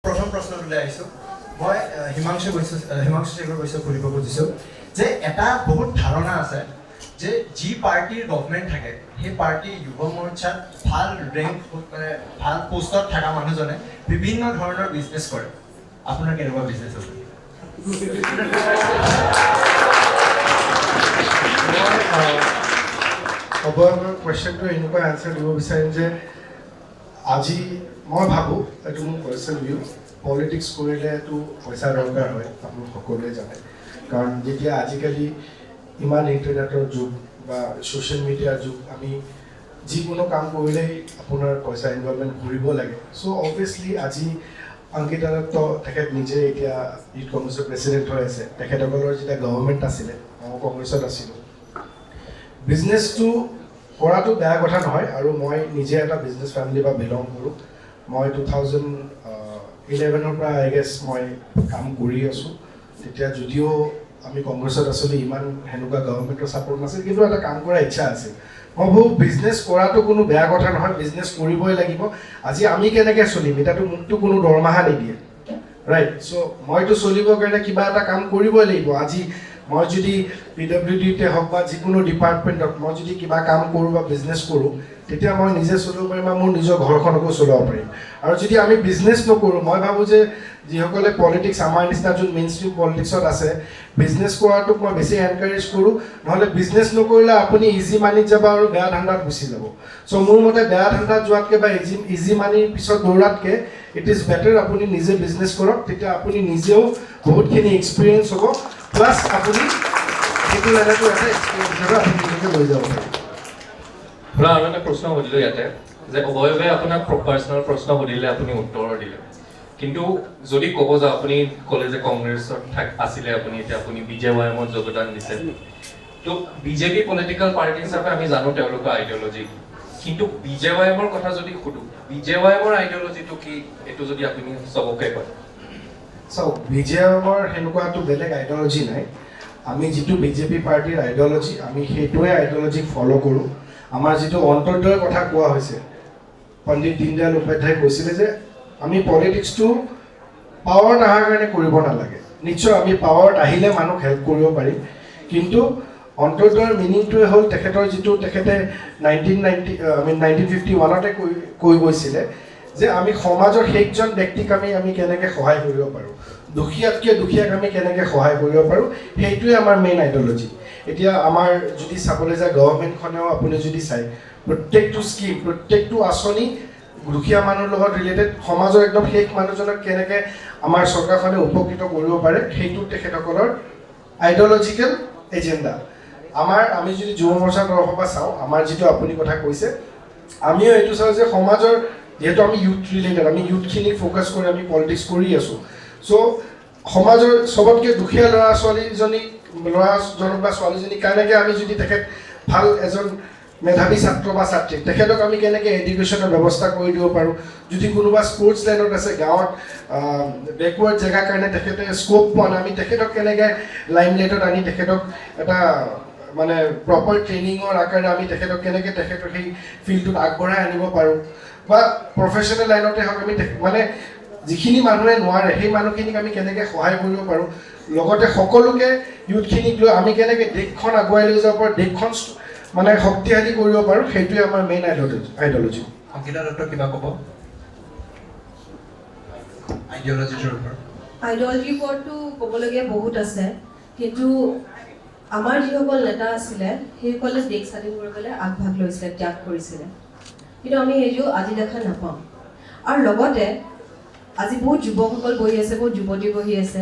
প্ৰথম প্ৰশ্নটোলৈ আহিছোঁ। মই হিমাংশু শেখৰ বৈশ্যক সুধিব খুজিছোঁ যে এটা বহুত ধাৰণা আছে যে যি পাৰ্টিৰ গভৰ্ণমেণ্ট থাকে সেই পাৰ্টিৰ যুৱ মৰ্চাত ভাল ৰেংক মানে ভাল পোষ্টত থকা মানুহজনে বিভিন্ন ধৰণৰ বিজনেছ কৰে। আপোনাৰ কেনেকুৱা বিজনেছ আছে? অবয়বৰ কুৱেশ্যনটো এনেকুৱা এনচাৰ দিব বিচাৰিম যে আজি মই ভাবোঁ, এইটো মোৰ পাৰ্চনেল ভিউ, পলিটিক্স কৰিলেতো পইচা দৰকাৰ হয়, আপুনি সকলোৱে জানে। কাৰণ যেতিয়া আজিকালি ইমান ইণ্টাৰনেটৰ যুগ বা ছ'চিয়েল মিডিয়াৰ যুগ, আমি যিকোনো কাম কৰিলেই আপোনাৰ পইচা ইনভলভমেণ্ট কৰিব লাগে। চ' অবভিয়াছলি আজি অংকিতা দত্ত তেখেত নিজে এতিয়া ইউথ কংগ্ৰেছৰ প্ৰেচিডেণ্ট হৈ আছে। তেখেতসকলৰ যেতিয়া গভৰ্ণমেণ্ট আছিলে, মই কংগ্ৰেছত আছিলোঁ। বিজনেছটো কৰাটো বেয়া কথা নহয়, আৰু মই নিজে এটা বিজনেছ ফেমিলিৰ পৰা বিলং কৰোঁ। মই 2011 পৰা আই গেছ মই কাম কৰি আছোঁ। তেতিয়া যদিও আমি কংগ্ৰেছত আছিলোঁ, ইমান সেনেকুৱা গভৰ্ণমেণ্টৰ ছাপৰ্ট নাছিল, কিন্তু এটা কাম কৰাৰ ইচ্ছা আছিল। মই ভাবোঁ বিজনেছ কৰাটো কোনো বেয়া কথা নহয়, বিজনেছ কৰিবই লাগিব। আজি আমি কেনেকৈ চলিম, এতিয়াতো মোকতো কোনো দৰমহা নিদিয়ে, ৰাইট? চ' মইতো চলিবৰ কাৰণে কিবা এটা কাম কৰিবই লাগিব। আজি মই যদি PWDতে হওক বা যিকোনো ডিপাৰ্টমেণ্টত মই যদি কিবা কাম কৰোঁ বা বিজনেছ কৰোঁ, তেতিয়া মই নিজে চলিব পাৰিম বা মোৰ নিজৰ ঘৰখনকো চলাব পাৰিম। আৰু যদি আমি বিজনেছ নকৰোঁ, মই ভাবোঁ যে যিসকলে পলিটিক্স আমাৰ নিচিনা যোন মেইন ষ্ট্ৰীম পলিটিক্সত আছে, বিজনেছ কৰাটোক মই বেছি এনকাৰেজ কৰোঁ। নহ'লে বিজনেছ নকৰিলে আপুনি ইজি মানিত যাব আৰু বেয়া ধান্দাত গুচি যাব। চ' মোৰ মতে বেয়া ধান্দাত যোৱাতকৈ বা ইজি মানিৰ পিছত দৌৰাতকৈ ইট ইজ বেটাৰ আপুনি নিজে বিজনেছ কৰক। তেতিয়া আপুনি নিজেও বহুতখিনি এক্সপিৰিয়েঞ্চ হ'ব, প্লাছ আপুনি সেইটো লাইনতো এটা এক্সপিৰিয়েঞ্চ হিচাপে আপুনি নিজকে লৈ যাব পাৰিব। আপোনাৰ আৰু এটা প্ৰশ্ন সুধিলোঁ ইয়াতে যে অবয়ৱে আপোনাক পাৰ্চনেল প্ৰশ্ন সুধিলে আপুনি উত্তৰ দিলে, কিন্তু যদি ক'ব যাওঁ আপুনি ক'লে যে কংগ্ৰেছত আছিলে আপুনি, এতিয়া আপুনি BJYMত যোগদান দিছে। তো বিজেপি পলিটিকেল পাৰ্টি হিচাপে আমি জানো তেওঁলোকৰ আইডিঅলজি, কিন্তু BJYMৰ কথা যদি সুধোঁ, BJYMৰ আইডিঅলজিটো কি, এইটো যদি আপুনি চবকে কয়? চাওক, BJYMৰ সেনেকুৱাটো বেলেগ আইডিঅলজি নাই। আমি যিটো বিজেপি পাৰ্টিৰ আইডিঅলজি, আমি সেইটোৱে আইডিঅলজিক ফ'ল' কৰোঁ। আমাৰ যিটো অন্তৰ্দয়ৰ কথা কোৱা হৈছে, পণ্ডিত দীনদয়াল উপাধ্যায় কৈছিলে যে আমি পলিটিক্সটো পাৱাৰ নহাৰ কাৰণে কৰিব নালাগে। নিশ্চয় আমি পাৱাৰত আহিলে মানুহক হেল্প কৰিব পাৰিম, কিন্তু অন্তৰ্দয়ৰ মিনিংটোৱে হ'ল তেখেতে 1951তে কৈ গৈছিলে যে আমি সমাজৰ সেইজন ব্যক্তিক আমি কেনেকৈ সহায় কৰিব পাৰোঁ, দুখীয়াতকৈ দুখীয়াক আমি কেনেকৈ সহায় কৰিব পাৰোঁ, সেইটোৱে আমাৰ মেইন আইডিঅলজি। এতিয়া আমাৰ যদি চাবলৈ যায়, গভৰ্ণমেণ্টখনেও আপুনি যদি চায়, প্ৰত্যেকটো স্কিম, প্ৰত্যেকটো আঁচনি দুখীয়া মানুহৰ লগত ৰিলেটেড, সমাজৰ একদম শেষ মানুহজনক কেনেকৈ আমাৰ চৰকাৰখনে উপকৃত কৰিব পাৰে, সেইটো তেখেতসকলৰ আইডিঅলজিকেল এজেণ্ডা। আমি যদি যুৱ মৰ্চাৰ তৰফৰ পৰা চাওঁ, আমাৰ যিটো আপুনি কথা কৈছে, আমিও এইটো চাওঁ যে সমাজৰ, যিহেতু আমি ইউথ ৰিলেটেড, আমি ইউথখিনিক ফ'কাছ কৰি আমি পলিটিক্স কৰি আছোঁ। চ' সমাজৰ চবতকৈ দুখীয়া ল'ৰাজনক বা ছোৱালীজনীক কেনেকৈ আমি যদি তেখেত ভাল এজন মেধাৱী ছাত্ৰ বা ছাত্ৰীক, তেখেতক আমি কেনেকৈ এডুকেশ্যনৰ ব্যৱস্থা কৰি দিব পাৰোঁ। যদি কোনোবা স্পৰ্টছ লাইনত আছে, গাঁৱত বেকৱাৰ্ড জেগাৰ কাৰণে তেখেতে স্ক'প পোৱা নাই, আমি তেখেতক কেনেকৈ লাইমলাইটত আনি তেখেতক এটা মানে প্ৰপাৰ ট্ৰেইনিঙৰ আকাৰে আমি তেখেতক কেনেকৈ তেখেতৰ সেই ফিল্ডটোত আগবঢ়াই আনিব পাৰোঁ। বা প্ৰফেশ্যনেল লাইনতে হওক, আমি মানে যিখিনি মানুহে নোৱাৰে সেই মানুহখিনিক আমি কেনেকৈ সহায় কৰিব পাৰোঁ, লগতে সকলোকে ইউথখিনিক লৈ আমি কেনেকৈ দেশখন আগুৱাই লৈ যাব পাৰোঁ, দেশখন মানে শক্তিশালী কৰিব পাৰোঁ, সেইটোৱে আমাৰ মেইন আইডিঅলজি। অংকিতা দত্ত কিবা ক'ব আইডিঅলজিটোৰ ওপৰত? আইডিঅলজিৰ ওপৰততো ক'বলগীয়া বহুত আছে, কিন্তু আমাৰ যিসকল নেতা আছিলে সেইসকলে দেশ স্বাধীন কৰিবলৈ আগভাগ লৈছিলে, ত্যাগ কৰিছিলে, কিন্তু আমি সেইটো আজি দেখা নাপাওঁ। আৰু লগতে আজি বহুত যুৱকসকল বহি আছে, বহুত যুৱতী বহি আছে,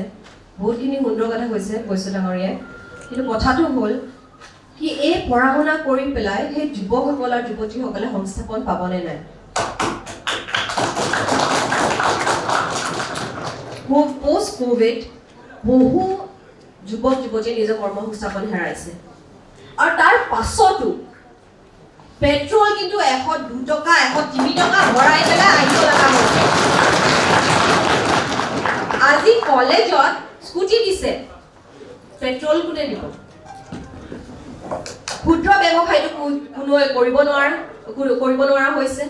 বহুতখিনি সুন্দৰ কথা কৈছে বৈশ্য ডাঙৰীয়াই, কিন্তু কথাটো হ'ল কি এই পঢ়া শুনা কৰি পেলাই সেই যুৱকসকল আৰু যুৱতীসকলে সংস্থাপন পাবনে নাই? পোষ্ট কোভিড বহু যুৱক যুৱতীয়ে নিজৰ কৰ্মসংস্থাপন হেৰাইছে, আৰু তাৰ পাছতো পেট্ৰল কিন্তু 102 টকা 103 টকা ভৰাই পেলাই আহিব লগা হৈছে। আজি কলেজত স্কুটি দিছে, পেট্ৰল কোনে দিব? ক্ষুদ্ৰ ব্যৱসায়টো কোনোৱে কৰিব নোৱাৰা হৈছে।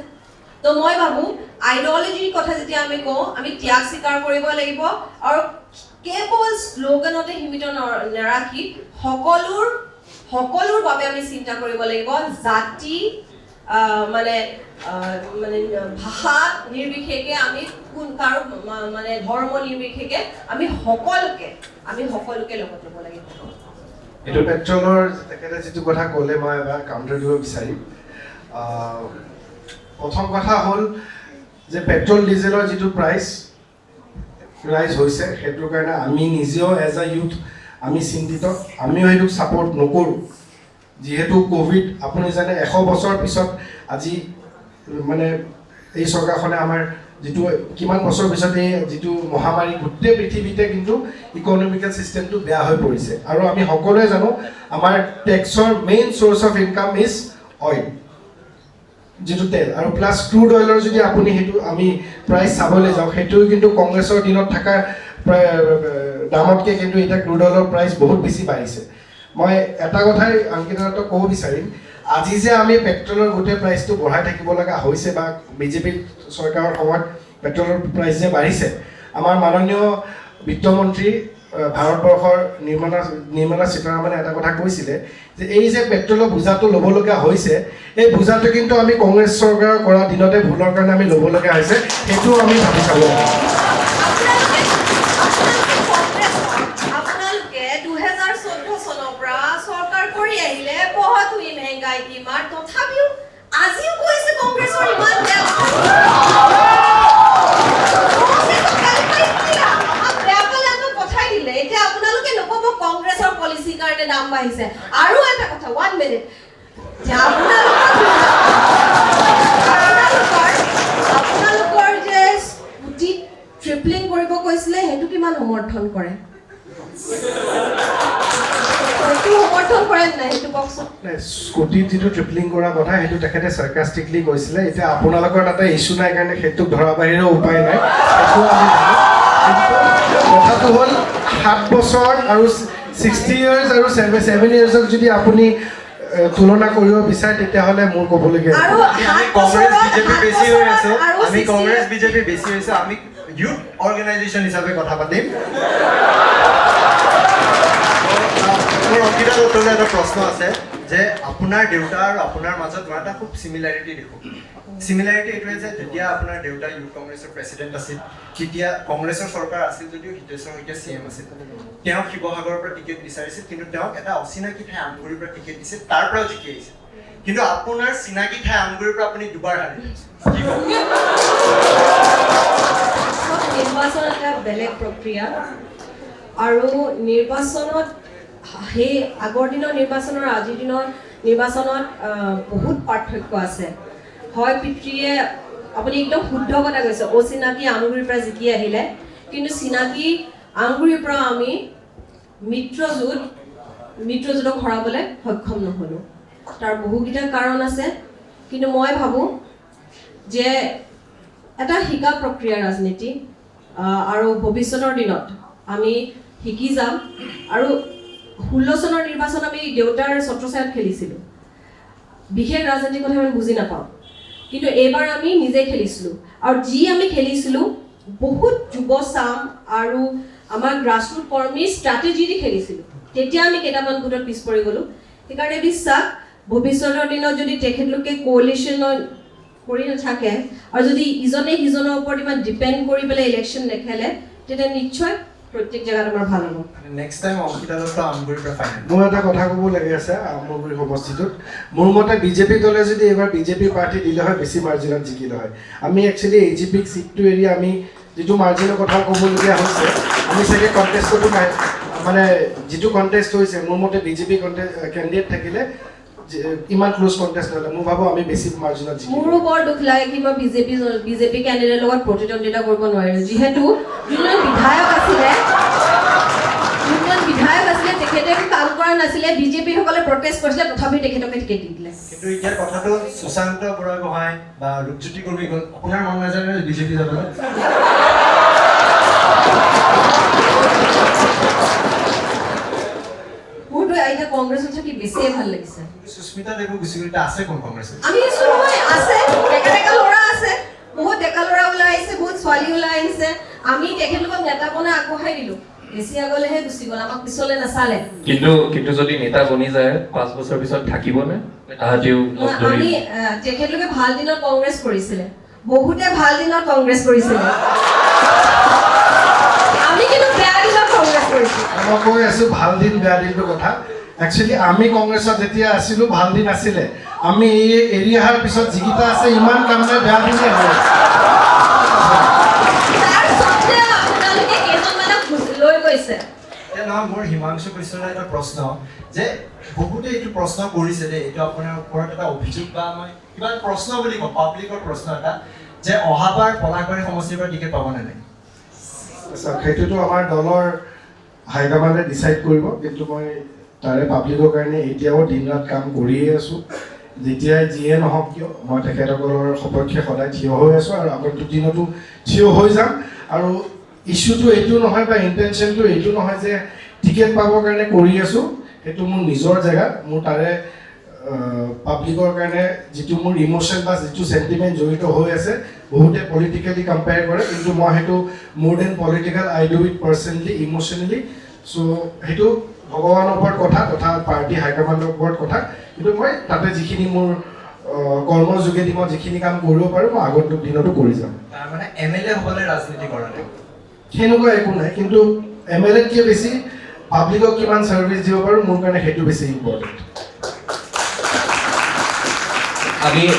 তো মই ভাবো আইডিঅলজিৰ কথা যেতিয়া আমি কওঁ আমি ত্যাগ স্বীকাৰ কৰিব লাগিব আৰু কেৱল শ্লোগানতে সীমিত নাৰাখি সকলোৰ বাবে আমি চিন্তা কৰিব লাগিব জাতি মানে ভাষা নিৰ্বিশেষে আমি কোন কাৰো মানে ধৰ্ম নিৰ্বিশেষে আমি সকলোকে লগত ল'ব লাগিব এইটো পেট্ৰলৰ তেখেতে যিটো কথা ক'লে মই এবাৰ কাউণ্টাৰ দিব বিচাৰিম প্ৰথম কথা হ'ল যে পেট্ৰল ডিজেলৰ যিটো প্ৰাইচ ৰাইজ হৈছে সেইটোৰ কাৰণে আমি নিজেও এজ আ ইউথ আমি চিন্তিত আমিও সেইটোক ছাপৰ্ট নকৰোঁ যিহেতু কোভিড আপুনি জানে 100 বছৰ পিছত আজি মানে এই চৰকাৰখনে আমাৰ যিটো কিমান বছৰ পিছত এই যিটো মহামাৰী গোটেই পৃথিৱীতে কিন্তু ইকনমিকেল চিষ্টেমটো বেয়া হৈ পৰিছে আৰু আমি সকলোৱে জানো আমাৰ টেক্সৰ main source of income is oil যিটো তেল আৰু প্লাছ ক্ৰুড অইলৰ যদি আপুনি সেইটো আমি প্ৰাইচ চাবলৈ যাওঁ সেইটো কিন্তু কংগ্ৰেছৰ দিনত থকা দামতকৈ কিন্তু এতিয়া ক্ৰুড অইলৰ প্ৰাইচ বহুত বেছি বাঢ়িছে মই এটা কথাই অংকিতাক ক'ব বিচাৰিম আজি যে আমি পেট্ৰলৰ গোটেই প্ৰাইচটো বঢ়াই থাকিব লগা হৈছে বা বিজেপি চৰকাৰৰ সময়ত পেট্ৰলৰ প্ৰাইচ যে বাঢ়িছে আমাৰ মাননীয় বিত্তমন্ত্ৰী ভাৰতবৰ্ষৰ নিৰ্মলা সীতাৰামনে এটা কথা কৈছিলে যে এই যে পেট্ৰলৰ বোজাটো ল'বলগীয়া হৈছে এই বোজাটো কিন্তু আমি কংগ্ৰেছ চৰকাৰৰ কৰা দিনতে ভুলৰ কাৰণে আমি ল'বলগীয়া হৈছে সেইটো আমি ভাবি চাব লাগিব আজিও কৈছে কংগ্ৰেছৰ ইমান বেয়া পঠাই দিলে এতিয়া আপোনালোকে নক'ব কংগ্ৰেছৰ পলিচিৰ কাৰণে দাম বাঢ়িছে আৰু এটা কথা 1 মিনিট যে আপোনালোকৰ যে স্কুটি ট্ৰিপলিং কৰিব কৈছিলে সেইটো কিমান সমৰ্থন কৰে স্কুটি যিটো ট্ৰিপলিং কৰা কথা সেইটো তেখেতে চাৰ্কাষ্টিকলি কৈছিলে এতিয়া আপোনালোকৰ তাতে ইছ্যু নাই কাৰণে সেইটোক ধৰা বাহিৰেও উপায় নাই সেইটো আমি কথাটো হ'ল 7 বছৰ আৰু 60 ইয়াৰ্ছ আৰু 7 ইয়াৰ্ছক যদি আপুনি তুলনা কৰিব বিচাৰে তেতিয়াহ'লে মোৰ ক'বলগীয়া আমি কংগ্ৰেছ বিজেপি বেছি হৈছে আমি ইউথ অৰ্গেনাইজেশ্যন হিচাপে কথা পাতিম মোৰ অংকিতা দত্তলৈ এটা প্ৰশ্ন আছে যে আপোনাৰ দেউতা আৰু আপোনাৰ মাজত মই এটা খুব চিমিলাৰিটি দেখোঁ চিমিলাৰিটি এইটোৱে যে যেতিয়া আপোনাৰ দেউতা ইউথ কংগ্ৰেছৰ প্ৰেচিডেণ্ট আছিল তেতিয়া কংগ্ৰেছৰ চৰকাৰ আছিল যদিও হিতেশ্বৰ শইকীয়া CM আছিল তেওঁক শিৱসাগৰৰ পৰা টিকেট বিচাৰিছিল কিন্তু তেওঁক এটা অচিনাকি ঠাই আমগুৰিৰ পৰা টিকেট দিছিল তাৰ পৰাও জিকি আহিছিল কিন্তু আপোনাৰ চিনাকি ঠাই আমগুৰিৰ পৰা আপুনি দুবাৰ হাৰিলে কি ক'ব নিৰ্বাচন এটা বেলেগ প্ৰক্ৰিয়া আৰু নিৰ্বাচনত সেই আগৰ দিনৰ নিৰ্বাচনৰ আজিৰ দিনৰ নিৰ্বাচনত বহুত পাৰ্থক্য আছে হয় পিতৃয়ে আপুনি একদম শুদ্ধ কথা কৈছে অচিনাকি আমগুৰিৰ পৰা জিকি আহিলে কিন্তু চিনাকি আমগুৰিৰ পৰা আমি মিত্ৰজোঁটক হৰাবলৈ সক্ষম নহ'লোঁ তাৰ বহুকেইটা কাৰণ আছে কিন্তু মই ভাবোঁ যে এটা শিকা প্ৰক্ৰিয়া ৰাজনীতি আৰু ভৱিষ্যতৰ দিনত আমি শিকি যাম আৰু 16 চনৰ নিৰ্বাচন আমি দেউতাৰ ছত্ৰছায়াত খেলিছিলোঁ বিশেষ ৰাজনীতিৰ কথা আমি বুজি নাপাওঁ কিন্তু এইবাৰ আমি নিজে খেলিছিলোঁ আৰু যি আমি খেলিছিলোঁ বহুত যুৱ চাম আৰু আমাৰ গ্ৰাছৰুট কৰ্মীৰ ষ্ট্ৰেটেজি দি খেলিছিলোঁ তেতিয়া আমি কেইটামান গোটত পিছ পৰি গ'লোঁ সেইকাৰণে বিশ্বাস ভৱিষ্যতৰ দিনত যদি তেখেতলোকে কোৱেলিশ্যনত কৰি নাথাকে আৰু যদি ইজনে সিজনৰ ওপৰত ইমান ডিপেণ্ড কৰি পেলাই ইলেকশ্যন নেখেলে তেতিয়া নিশ্চয় প্ৰত্যেক জেগাত আমাৰ ভাল হ'ব নেক্সট টাইম অংকিতা দত্ত আমগুৰিৰ পৰা ফাইনেল মোৰ এটা কথা ক'ব লাগি আছে আমগুৰি সমষ্টিটোত মোৰ মতে বিজেপি দলে যদি এইবাৰ বিজেপি পাৰ্টি দিলে হয় বেছি মাৰ্জিনত জিকিলে হয় আমি একচুৱেলি AGPক চিটটো এৰি আমি যিটো মাৰ্জিনৰ কথা ক'বলগীয়া হৈছে আমি চাগে কণ্টেষ্টতো নাই মানে যিটো কণ্টেষ্ট হৈছে মোৰ মতে বিজেপি কেণ্ডিডেট থাকিলে ইমান ক্লোজ কণ্টেষ্ট নহ'লে মই ভাবোঁ আমি বেছি মাৰ্জিনত জিকিম মোৰো বৰ দুখ লাগে কি মই বিজেপি কেণ্ডিডেটৰ লগত প্ৰতিদ্বন্দ্বিতা কৰিব নোৱাৰিলোঁ যিহেতু যোনজন বিধায়ক আছিলে তেখেতে কাম কৰা নাছিলে বিজেপিসকলে প্ৰটেষ্ট কৰিছিলে তথাপি তেখেতকে টিকেট দি দিলে কিন্তু এতিয়া কথাটো সুশান্ত বৰাগোহাঁই বা ৰূপজ্যোতি গগৈ গ'ল আপোনাৰ মন নাযায় বিজেপি যাবলৈ মোৰতো এতিয়া কংগ্ৰেছত থাকি বেছিয়ে ভাল লাগিছে সুস্মিতা দেৱো গুচি গ'ল আছে কোন কংগ্ৰেছত আমি আছো নহয় আছে ডেকা ল'ৰা আছে, বহুত ডেকা ল'ৰা ওলাই আহিছে, বহুত ছোৱালী ওলাই আহিছে, আমি তেখেতলোকক নেতাপনা আগবঢ়াই দিলো, বেছি আগলৈহে গুচি গ'ল, আমাক পিছলৈ নাচালে। কিন্তু যদি নেতা বনি যায় 5 বছৰ পিছত থাকিবনে তাহাঁতিও আমি তেখেতলোকে ভাল দিনত কংগ্ৰেছ কৰিছিলে, বহুতে ভাল দিনত কংগ্ৰেছ কৰিছিলে, আমি কিন্তু বেয়া দিনত কংগ্ৰেছ কৰিছো। মই কৈ আছো ভাল দিন বেয়া দিনটো কথা। একচুৱেলি আমি কংগ্ৰেছত যেতিয়া আছিলো ভাল দিন আছিলে, আমি এৰি অহাৰ পিছত যিকেইটা আছে ইমান কাম নাই, বেয়া দিনে হয়। নহয়, মোৰ হিমাংশু কৃষ্ণৰ এটা প্ৰশ্ন যে বহুতে এইটো প্ৰশ্ন কৰিছে যে এইটো আপোনাৰ ওপৰত এটা অভিযোগ বা মই কিবা প্ৰশ্ন বুলি কওঁ, পাব্লিকৰ প্ৰশ্ন এটা যে অহাবাৰ পলাশবাৰী সমষ্টিৰ পৰা টিকেট পাবনে নাই? সেইটোতো আমাৰ দলৰ হাইকমাণ্ডে ডিচাইড কৰিব, কিন্তু মই তাৰে পাব্লিকৰ কাৰণে এতিয়াও দিন ৰাত কাম কৰিয়ে আছোঁ। যেতিয়াই যিয়ে নহওক কিয় মই তেখেতসকলৰ সপক্ষে সদায় থিয় হৈ আছোঁ আৰু আগন্তুক দিনতো থিয় হৈ যাম। আৰু ইছ্যুটো এইটো নহয় বা ইণ্টেনশ্যনটো এইটো নহয় যে টিকেট পাবৰ কাৰণে কৰি আছোঁ, সেইটো মোৰ নিজৰ জেগা, মোৰ তাৰে পাব্লিকৰ কাৰণে যিটো মোৰ ইম'শ্যন বা যিটো চেণ্টিমেণ্ট জড়িত হৈ আছে, বহুতে পলিটিকেলি কম্পেয়াৰ কৰে, কিন্তু মই সেইটো more than political I do it personally emotionally. So' সেইটো ভগৱানৰ ওপৰত কথা তথা পাৰ্টি হাইকমাণ্ডৰ ওপৰত কথা, কিন্তু মই তাতে যিখিনি মোৰ কৰ্মৰ যোগেদি মই যিখিনি কাম কৰিব পাৰোঁ মই আগন্তুক দিনতো কৰি যাম। তাৰমানে MLA হ'বলৈ ৰাজনীতি কৰা নাই? সেনেকুৱা একো নাই, কিন্তু MLAতকৈ বেছি পাব্লিকক কিমান ছাৰ্ভিচ দিব পাৰোঁ মোৰ কাৰণে সেইটো বেছি ইম্পৰ্টেণ্ট।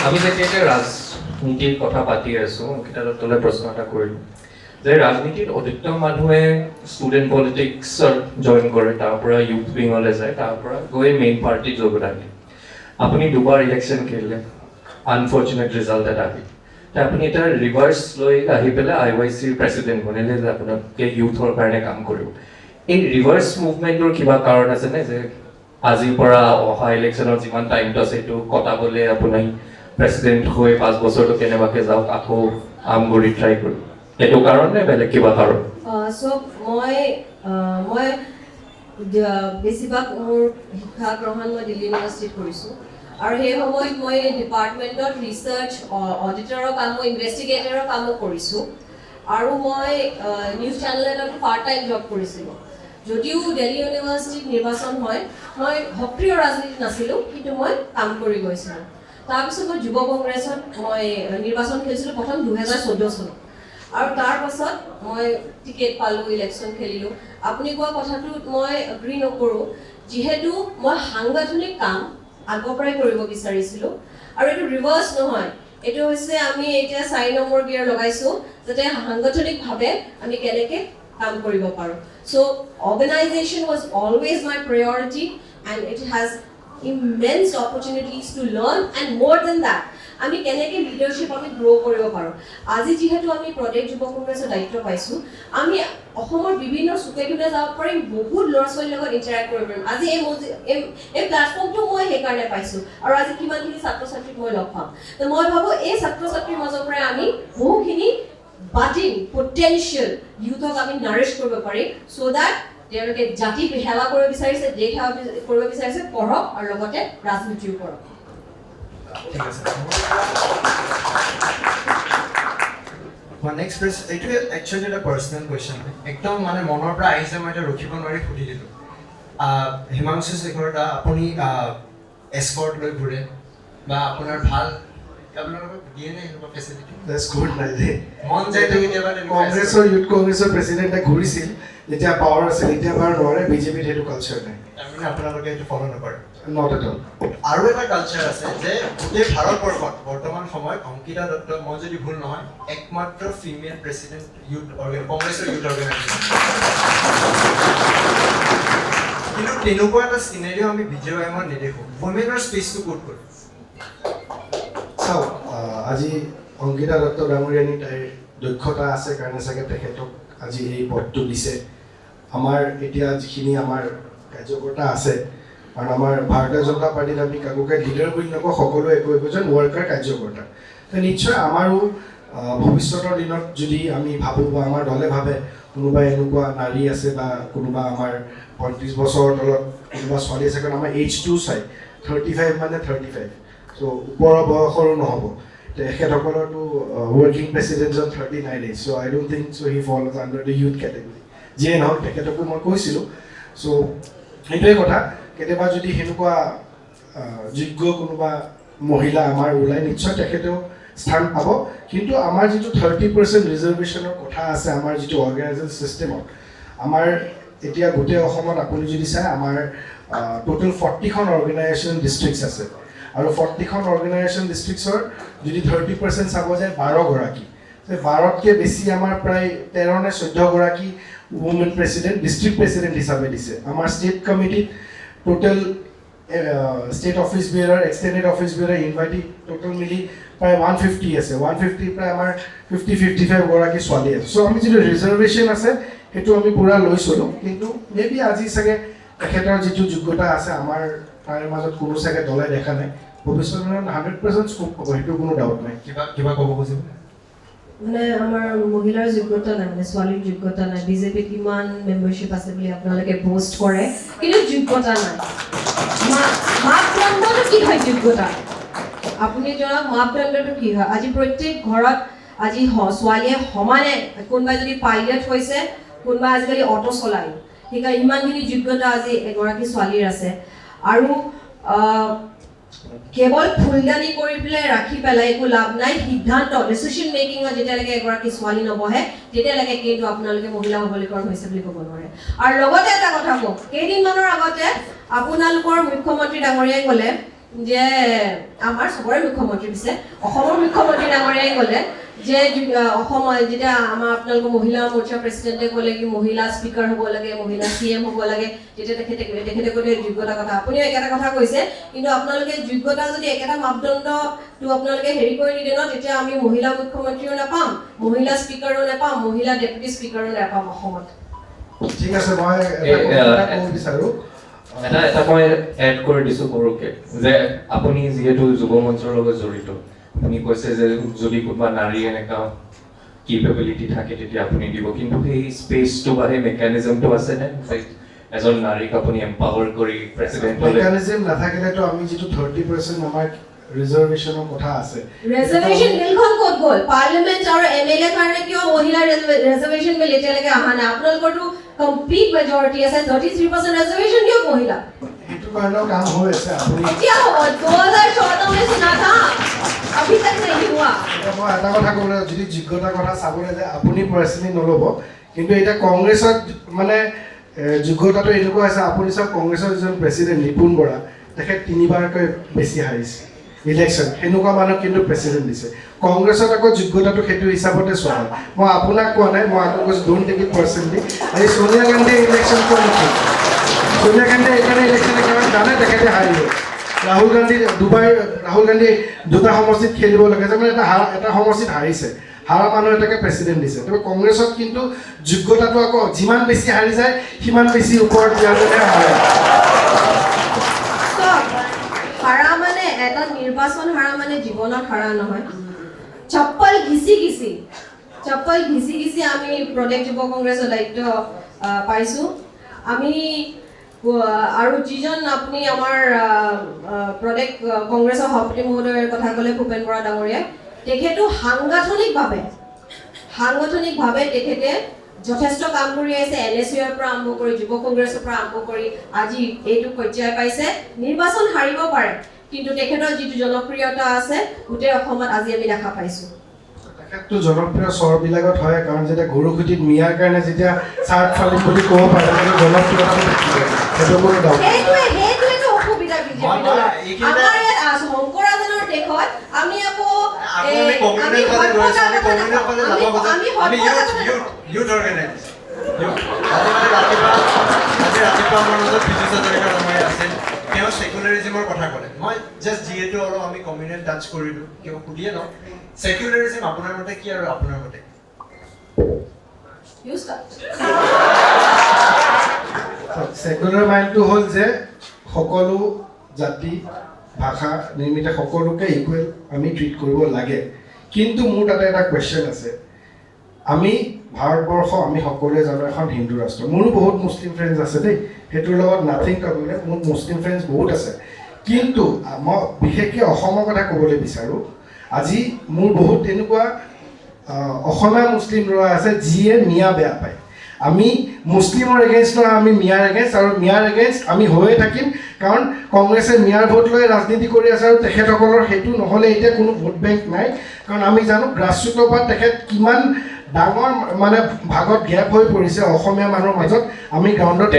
আমি যেতিয়া ৰাজনীতিৰ কথা পাতি আছো, অংকিতা দত্তলৈ প্ৰশ্ন এটা কৰিলোঁ যে ৰাজনীতিত অধিকতম মানুহে ষ্টুডেণ্ট পলিটিক্সত জইন কৰে, তাৰ পৰা ইউথ উইঙলৈ যায়, তাৰ পৰা গৈ মেইন পাৰ্টিত যোগদান দিয়ে। আপুনি দুবাৰ ইলেকশ্যন খেলিলে, আনফৰ্চুনেট ৰিজাল্ট এটা আহিল, আপুনি এটা ৰিভাৰ্চ লৈ আহি পেলাই IYCৰ প্ৰেচিডেণ্ট বনিলে যে আপোনালোকে ইউথৰ কাৰণে কাম কৰিব। এই ৰিভাৰ্চ মুভমেণ্টৰ কিবা কাৰণ আছেনে যে আজিৰ পৰা অহা ইলেকশ্যনত যিমান টাইমটো আছে সেইটো কটাবলৈ আপুনি প্ৰেচিডেণ্ট হৈ 5 বছৰটো কেনেবাকৈ যাওক, আকৌ আমগুৰি ট্ৰাই কৰিব, সেইটো কাৰণ নে বেলেগ কিবা কাৰণ? মই বেছিভাগ মোৰ শিক্ষা গ্ৰহণ মই দিল্লী ইউনিভাৰ্চিটিত কৰিছোঁ, আৰু সেই সময়ত মই ডিপাৰ্টমেণ্টত ৰিচাৰ্চ অডিটৰৰ কাম, ইনভেষ্টিগেটৰৰ কামো কৰিছোঁ, আৰু মই নিউজ চেনেল এটাত পাৰ্ট টাইম জব কৰিছিলোঁ। যদিও দিল্লী ইউনিভাৰ্চিটিত নিৰ্বাচন হয়, মই সক্ৰিয় ৰাজনীতিত নাছিলোঁ, কিন্তু মই কাম কৰি গৈছিলোঁ। তাৰপিছত মই যুৱ কংগ্ৰেছত মই নিৰ্বাচন খেলিছিলোঁ প্ৰথম 2014 চনত, আৰু তাৰ পাছত মই টিকেট পালোঁ, ইলেকশ্যন খেলিলোঁ। আপুনি কোৱা কথাটোত মই এগ্ৰী নকৰোঁ, যিহেতু মই সাংগঠনিক কাম আগৰ পৰাই কৰিব বিচাৰিছিলোঁ, আৰু এইটো ৰিভাৰ্চ নহয়, এইটো হৈছে আমি এতিয়া 4 নম্বৰ গিয়াৰ লগাইছোঁ যাতে সাংগঠনিকভাৱে আমি কেনেকৈ কাম কৰিব পাৰোঁ। So' organisation was always my priority, and it has immense opportunities to learn, and more than that আমি কেনেকৈ লিডাৰশ্বিপ আমি গ্ৰ' কৰিব পাৰোঁ। আজি যিহেতু আমি প্ৰদেশ যুৱ কংগ্ৰেছৰ দায়িত্ব পাইছোঁ, আমি অসমৰ বিভিন্ন চুকে কোণে যাব পাৰিম, বহুত ল'ৰা ছোৱালীৰ লগত ইণ্টাৰেক্ট কৰিব পাৰিম। আজি এই প্লেটফৰ্মটো মই সেইকাৰণে পাইছোঁ, আৰু আজি কিমানখিনি ছাত্ৰ ছাত্ৰীক মই লগ পাম। তো মই ভাবোঁ এই ছাত্ৰ ছাত্ৰীৰ মাজৰ পৰাই আমি বহুখিনি বাডিং পটেনচিয়েল ইউথক আমি নাৰিছ কৰিব পাৰিম, চ' দেট তেওঁলোকে জাতি সেৱা কৰিব বিচাৰিছে, দেশ সেৱা কৰিব বিচাৰিছে, পঢ়ক আৰু লগতে ৰাজনীতিও কৰক। ঠিক আছে। নেক্সট প্ৰেছ, এইটোৱে একচুৱেলি এটা পাৰ্চনেল কুৱেশ্যন, একদম মানে মনৰ পৰা আহিছে, মই এতিয়া ৰখিব নোৱাৰি সুধি দিলোঁ। হিমাংশু শেখৰ দা, আপুনি এস্কৰ্ট লৈ ঘূৰে বা আপোনাৰ ভাল আপোনালোকক দিয়ে নে এনেকুৱা ফেচিলিটি? মন যায়তো কেতিয়াবা কংগ্ৰেছৰ ইউথ কংগ্ৰেছৰ প্ৰেচিডেণ্টে ঘূৰিছিল যেতিয়া পাৱাৰ আছিল, এতিয়া বাৰু নোৱাৰে, বিজেপিত সেইটো কালচাৰ নাই। তাৰমানে আপোনালোকে এইটো ফ'ল' নকৰে? Not at all. আৰু এটা কালচাৰ আছে যে গোটেই ভাৰতবৰ্ষত বৰ্তমান সময়ত অংকিতা দত্ত, মই যদি ভুল নহয়, একমাত্ৰ ফিমেল প্ৰেচিডেণ্ট কংগ্ৰেছৰ ইউথ অৰ্গেনাইজেশ্যন। কিন্তু তেনেকুৱা এটা চিনেৰিও আমি BJYMত নেদেখোঁ। উইমেনৰ স্পেচটো ক'ত ক'ত? চাওক, আজি অংকিতা দত্ত ডাঙৰীয়ানী তাইৰ দক্ষতা আছে কাৰণে চাগে তেখেতক আজি এই পদটো দিছে। আমাৰ এতিয়া যিখিনি আমাৰ কাৰ্যকৰ্তা আছে, কাৰণ আমাৰ ভাৰতীয় জনতা পাৰ্টীত আমি কাকোকে লিডাৰ বুলি নকওঁ, সকলোৱে একোজন ৱৰ্কাৰ কাৰ্যকৰ্তা। নিশ্চয় আমাৰো ভৱিষ্যতৰ দিনত যদি আমি ভাবোঁ বা আমাৰ দলে ভাবে কোনোবা এনেকুৱা নাৰী আছে বা কোনোবা আমাৰ 35 বছৰৰ তলত কোনোবা ছোৱালী আছে, কাৰণ আমাৰ H2 চাই 35 মানে 35, চ' ওপৰৰ বয়সৰো নহ'ব। তেখেতসকলৰতো working presidents on 39 days, so I don't think so he falls under the youth category. যিয়ে নহওক তেখেতকো মই কৈছিলোঁ, চ' সেইটোৱে কথা, কেতিয়াবা যদি সেনেকুৱা যোগ্য কোনোবা মহিলা আমাৰ ওলাই নিশ্চয় তেখেতেও স্থান পাব, কিন্তু আমাৰ যিটো 30% ৰিজাৰ্ভেশ্যনৰ কথা আছে আমাৰ যিটো অৰ্গেনাইজেশ্যন চিষ্টেমত, আমাৰ এতিয়া গোটেই অসমত আপুনি যদি চায় আমাৰ টোটেল 40খন অৰ্গেনাইজেশ্যন ডিষ্ট্ৰিক্টছ আছে, আৰু 40খন অৰ্গেনাইজেশ্যন ডিষ্ট্ৰিক্টছৰ যদি 30% চাব যায় 12গৰাকী, 12তকৈ বেছি আমাৰ প্ৰায় 13 নে 14গৰাকী উমেন প্ৰেচিডেণ্ট ডিষ্ট্ৰিক্ট প্ৰেচিডেণ্ট হিচাপে দিছে। আমাৰ ষ্টেট কমিটিত টোটেল ষ্টেট অফিচ বিয়াৰৰ এক্সটেণ্ডেড অফিচ বিয়াৰৰ ইনভাইটি টোটেল মিলি প্ৰায় 150 আছে, 150 প্ৰায় আমাৰ 50-55গৰাকী ছোৱালী আছে। চ' আমি যিটো ৰিজাৰ্ভেশ্যন আছে সেইটো আমি পূৰা লৈ চলোঁ, কিন্তু মেবি আজি চাগে তেখেতৰ যিটো যোগ্যতা আছে আমাৰ তাৰে মাজত কোনো চাগে দলে দেখা নাই, ভৱিষ্যতে 100% স্কোপ হ'ব, সেইটো কোনো ডাউট নাই। কিবা ক'ব খুজিব? মানে আমাৰ মহিলাৰ যোগ্যতা নাই, মানে ছোৱালীৰ যোগ্যতা নাই। বিজেপিত কিমান মেম্বাৰশ্বিপ আছে বুলি আপোনালোকে পোষ্ট কৰে, কিন্তু যোগ্যতা নাই। মাপদণ্ডটো কি হয় যোগ্যতা? আপুনি জনাওক মাপদণ্ডটো কি হয়? আজি প্ৰত্যেক ঘৰত আজি ছোৱালীয়ে সমানে, কোনোবাই যদি পাইলট হৈছে, কোনোবাই আজিকালি অটো চলায়, সেইকাৰণে ইমানখিনি যোগ্যতা আজি এগৰাকী ছোৱালীৰ আছে। আৰু কেৱল ফুলদানি কৰি পেলাই ৰাখি পেলাই একো লাভ নাই। সিদ্ধান্ত ডিচিশ্যন মেকিঙত যেতিয়ালৈকে এগৰাকী ছোৱালী নবহে তেতিয়ালৈকে কিন্তু আপোনালোকে মহিলা সবলীকৰণ হৈছে বুলি ক'ব নোৱাৰে। আৰু লগতে এটা কথা কওক, কেইদিনমানৰ আগতে আপোনালোকৰ মুখ্যমন্ত্ৰী ডাঙৰীয়াই ক'লে যে, আমাৰ চবৰে মুখ্যমন্ত্ৰী পিছে অসমৰ মুখ্যমন্ত্ৰী ডাঙৰীয়াই ক'লে যে অসম যেতিয়া আমাৰ আপোনালোকৰ মহিলা মৰ্চাৰ প্ৰেচিডেণ্টে ক'লে কি মহিলা স্পীকাৰ হ'ব লাগে, মহিলা CM হ'ব লাগে, তেতিয়া তেখেতে ক'লে যোগ্যতা কথা। আপুনিও একেটা কথা কৈছে, কিন্তু আপোনালোকে যোগ্যতা যদি একেটা মাপদণ্ডটো আপোনালোকে হেৰি কৰি নিদিয়ে ন, তেতিয়া আমি মহিলা মুখ্যমন্ত্ৰীও নাপাম, মহিলা স্পীকাৰো নাপাম, মহিলা ডেপুটি স্পীকাৰো নাপাম অসমত। ঠিক আছে, মই এটা ক'ব বিচাৰোঁ। এটা মই এড কৰি দিছোঁ সৰুকৈ, যে আপুনি যিহেতু যুৱ মঞ্চৰ লগত জড়িত, আপুনি কৈছে যে যদি কোনোবা নাৰী এনেকুৱা কেপেবিলিটি থাকে তেতিয়া আপুনি দিব, কিন্তু সেই স্পেচটো বা সেই মেকানিজমটো আছেনে এজন নাৰীক আপুনি এম্পাৱাৰ কৰি প্ৰেচিডেণ্ট হ'লে? মেকানিজম নাথাকিলেতো আমি যিটো 30% আমাৰ ৰিজাৰ্ভেশ্যনৰ কথা আছে, ৰিজাৰ্ভেশ্যন বিলখন ক'ত গ'ল? পাৰ্লিমেণ্ট আৰু MLA কাৰণে কিয় মহিলা ৰিজাৰ্ভেশ্যন বিল এতিয়ালৈকে অহা নাই? আপোনালোকৰতো কমপ্লিট মেজৰিটি আছে, 33% ৰিজাৰ্ভেশ্যন কিয় মহিলা? সেইটো কাৰণেও কাম হৈ আছে। আপুনি क्या हुआ 2014 में सुना था, अभी तक नहीं हुआ। মই এটা কথা ক'বলৈ, যদি যোগ্যতাৰ কথা চাবলৈ যায় আপুনি পাৰ্চনেলি নল'ব, কিন্তু এতিয়া কংগ্ৰেছত মানে যোগ্যতাটো এনেকুৱা হৈছে, আপুনি চাওক কংগ্ৰেছৰ যিজন প্ৰেচিডেণ্ট নিপুণ বৰা, তেখেত 3বাৰকৈ বেছি হাৰিছে ইলেকশ্যন, সেনেকুৱা মানুহ কিন্তু প্ৰেচিডেণ্ট দিছে। কংগ্ৰেছত আকৌ যোগ্যতাটো সেইটো হিচাপতে চোৱা হয়। মই আপোনাক কোৱা নাই, মই আকৌ কৈছোঁ ডোণ্ট টেক ইট পাৰ্চনেলি। এই সোনিয়া গান্ধীয়ে ইলেকশ্যন কিয় নিদিয়ে? সোনিয়া গান্ধীয়ে এইকাৰণে ইলেকশ্যনৰ কাৰণে জানে তেখেতে হাৰিব। ৰাহুল গান্ধী দুটা সমষ্টিত খেলিব লাগে, যে মানে এটা সমষ্টিত হাৰিছে, হাৰা মানুহ এটাকে প্ৰেচিডেণ্ট দিছে। তাৰপৰা কংগ্ৰেছত কিন্তু যোগ্যতাটো আকৌ যিমান বেছি হাৰি যায় সিমান বেছি ওপৰত দিয়া যেনে হাৰে। হাৰা মানে এটা নিৰ্বাচন হাৰা মানে জীৱনত হাৰা নহয়। চপ্পল ঘিচি ঘিচি আমি প্ৰদেশ যুৱ কংগ্ৰেছৰ দায়িত্ব পাইছোঁ। আমি আৰু যিজন আপুনি আমাৰ প্ৰদেশ কংগ্ৰেছৰ সভাপতি মহোদয়ৰ কথা ক'লে ভূপেন বৰা ডাঙৰীয়া, তেখেতো সাংগঠনিকভাৱে তেখেতে যথেষ্ট কাম কৰি আছে। NSUৰ পৰা আৰম্ভ কৰি যুৱ কংগ্ৰেছৰ পৰা আৰম্ভ কৰি আজি এইটো পৰ্যায় পাইছে। নিৰ্বাচন হাৰিব পাৰে, কিন্তু তেখেতৰ যিটো জনপ্ৰিয়তা আছে গোটেই অসমত আজি আমি দেখা পাইছোঁ। তেখেতটো জনপ্ৰিয় চহৰবিলাকত হয়, কাৰণ যেতিয়া গৰুখুটিত মিয়াৰ কাৰণে যেতিয়া চাৰ্ট ফালিম বুলি ক'ব পাৰে, জনপ্ৰিয়তাটো সেইটো কোনো ডাউট। সেইটোৱেতো অসুবিধা বিজেপিৰ। আমাৰ ইয়াত শংকৰাজানৰ দেশত আমি আকৌ তেওঁ ছেকুলাৰিজিমৰ কথা ক'লে। মই জাষ্ট যিহেতু অলপ আমি কমিউনেল টাচ কৰিলোঁ, কিয় সুধিয়ে ন, ছেকুলাৰিজিম আপোনাৰ মতে কি আৰু আপোনাৰ মতে? ছেকুলাৰ মাইণ্ডটো হ'ল যে সকলো জাতি ভাষা নিৰ্মিতে সকলোকে ইকুৱেল আমি ট্ৰিট কৰিব লাগে। কিন্তু মোৰ তাতে এটা কুৱেশ্যন আছে। আমি ভাৰতবৰ্ষ, আমি সকলোৱে জানো এখন হিন্দু ৰাষ্ট্ৰ। মোৰো বহুত মুছলিম ফ্ৰেণ্ডছ আছে দেই, সেইটোৰ লগত নাথিং ক'বলৈ, মোৰ মুছলিম ফ্ৰেণ্ডছ বহুত আছে। কিন্তু মই বিশেষকৈ অসমৰ কথা ক'বলৈ বিচাৰোঁ। আজি মোৰ বহুত এনেকুৱা অসমীয়া মুছলিম ল'ৰা আছে যিয়ে মিয়া বেয়া পায়। আমি মুছলিমৰ এগেইনষ্ট নহয়, আমি মিয়াৰ এগেইনষ্ট, আৰু মিয়াৰ এগেইনষ্ট আমি হৈয়ে থাকিম, কাৰণ কংগ্ৰেছে মিয়াৰ ভোট লৈ ৰাজনীতি কৰি আছে, আৰু তেখেতসকলৰ সেইটো নহ'লে এতিয়া কোনো ভোট বেংক নাই। কাৰণ আমি জানো গ্ৰাছৰুটৰ পৰা তেখেত কিমান ডাঙৰ মানে ভাগত গেপ হৈ পৰিছে অসমীয়া মানুহৰ মাজত। আমি গ্ৰাউণ্ডত